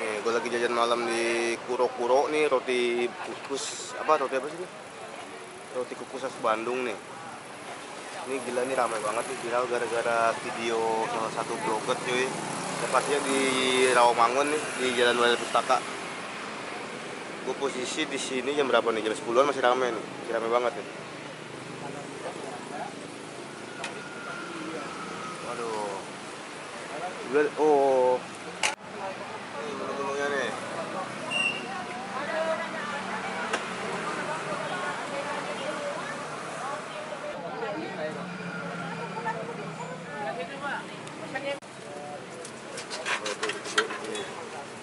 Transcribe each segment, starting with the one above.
Nih, gue lagi jajan malam di Kuro-Kuro nih, roti kukus, roti apa sih ini? Roti kukus khas Bandung nih. Ini gila nih, ramai banget nih, viral gara-gara video salah satu blogger cuy. Tepatnya di Rawamangun nih, di Jalan Wali Pustaka. Gue posisi di sini jam berapa nih? Jam 10-an masih ramai nih, masih ramai banget nih. Waduh. Oh. Ini menu-menunya nih.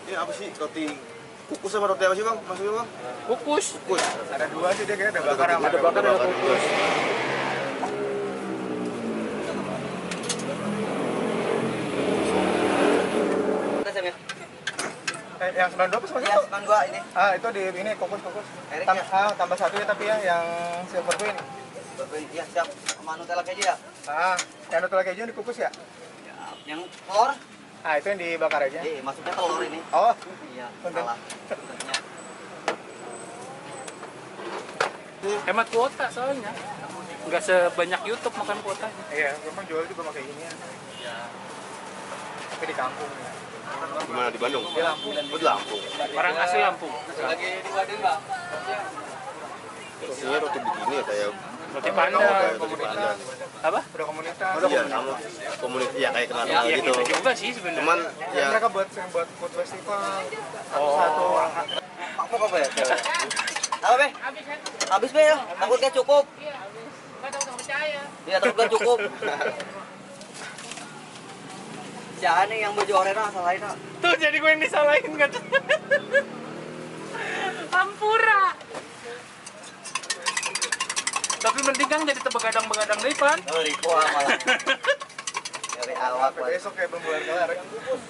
Ini apa sih, roti kukus sama roti apa sih bang? Maksudnya bang? Kukus. Kukus. Ada dua sih dia kayaknya, ada bakar sama Ada bakar ada kukus. Yang 92 apa sama Ya, satu? 92 ini. Itu di ini kukus. Erik ya? Tambah satu ya tapi ya yang silver queen. Iya, siap. Sama Nutella keju ya? Yang Nutella keju yang dikukus ya? Yang telur? Itu yang dibakar aja. Maksudnya telur ini. Oh, Iya, Punten. salah. Hemat kuota soalnya. Nggak sebanyak YouTube makan kuotanya. iya, memang jual juga pakai ini ya. Tapi di kampung ya. Di mana, di Bandung? Di Lampung. Oh, di Lampung. Orang asli Lampung. Lagi di Bandung, Pak. Isinya roti begini ya, kayak Roti kayak Padang. roti Padang. Apa? Udah komunitas. Iya, sama komunitas ya kayak kenal Ya gitu. kita juga sih sebenarnya. Cuman Ya, ya mereka buat food festival. Oh. Satu orang. Pak, mau apa ya? Apa, Be? Habis, Be, ya? Takut gak cukup. Iya, takut gak cukup. Jangan nih yang baju oranye salahin, Nak. Tuh jadi gue yang disalahin kan. Ampura. Tapi mending kan jadi begadang-begadang deh, Pan. Oh, Rico malah. Dari awal, Sampai besok kayak belum kelar.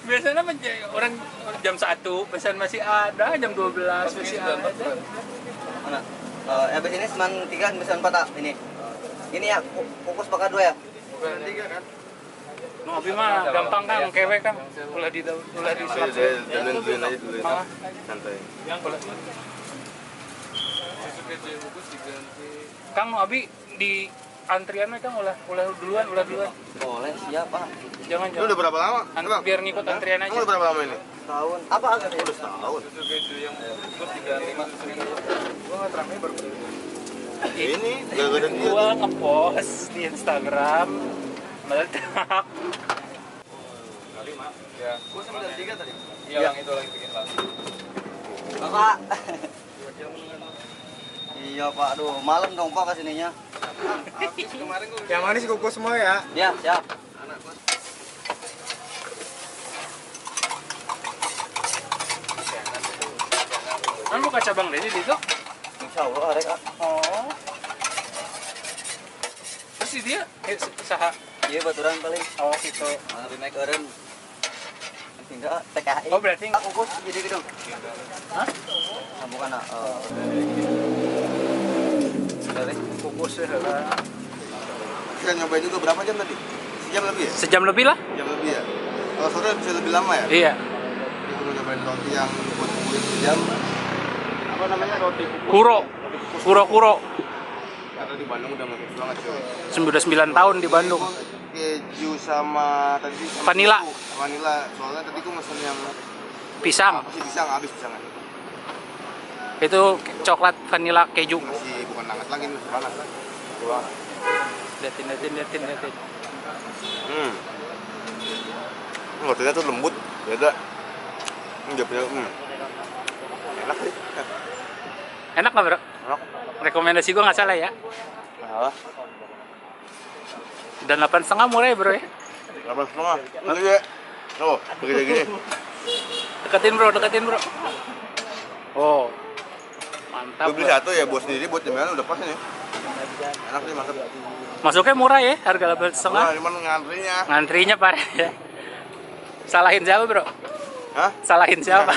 Biasanya orang jam 1 pesan masih ada, jam 12 masih ada. Mana? Habis ini 93, 94, ini. Ini ya, kukus bakar 2 ya? Bukan 3 kan? Mau abi mah gampang kan, kewe kan. Ulah di saya duluin aja dulu ya. Santai. Kang mau abi di antrian Kang ulah duluan. Boleh, siap, Pak. Jangan. Lu udah berapa lama? Bang? Biar ngikut antrian aja. Kamu udah berapa lama ini? Tahun. Apa agak? Udah setahun. Gua nggak terangnya baru. Ini gara-gara dia. Gua ngepost di Instagram meledak. Ya. Gua 93 tadi. Iya, yang itu lagi bikin lagu. Bapak. Iya, Pak. Aduh, malam dong, Pak, kesininya. Yang manis kukus semua ya. Ya, siap. Kan buka cabang deh di situ. Insya Allah, ada, Kak. Oh. Terus si dia saha. Iya, baturan paling. Oh gitu. Lebih naik keren. Tinggal TKI. Oh berarti Pak, kukus jadi gitu. Hah? Bukan, nak. Kukus lah. Kita nyobain juga berapa jam tadi? Sejam lebih ya? Sejam lebih lah. Jam lebih ya? Kalau sore bisa lebih lama ya? Iya. Jadi gue nyobain roti yang buat kulit sejam. Apa namanya, roti kukus? Kuro. Karena di Bandung udah ngekus banget cuy. 99 tahun di Bandung. Keju sama tadi sama Vanila. susu. Vanila. Soalnya tadi gue mesen yang Pisang. masih pisang, habis pisangnya. Itu coklat vanila keju. Masih bukan hangat lagi, masih panas kan. Wah. Liatin. Rotinya tuh lembut, beda. Dia punya enak sih. Enak nggak bro? Enak. Rekomendasi gue nggak salah ya. Nah, Dan 8,5 murah ya bro ya. 8,5. Ini ya. Oh, begini gini. Deketin bro. Oh, mantap. Gue beli Bro. satu ya buat sendiri, buat jaminan udah pas ini. Enak sih, mantap. Masuknya murah ya, harga 8,5. Wah, cuman ngantrinya. Ngantrinya parah ya. Salahin siapa bro? Hah? Salahin siapa?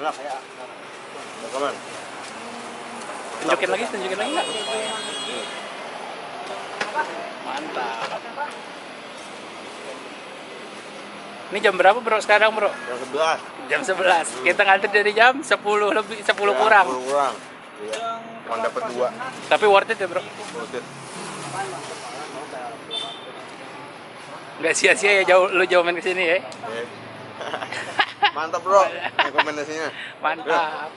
Enak ya. Kawan. Tunjukin lagi nggak? Mantap. Ini jam berapa bro sekarang bro? Yang 11. Jam 11. Kita ngantri dari jam 10 lebih 10 kurang. 10 kurang. Iya. Cuma dapat 2. Tapi worth it ya bro. Worth it. Nggak sia-sia ya jauh main kesini ya. Mantap bro rekomendasinya. Mantap.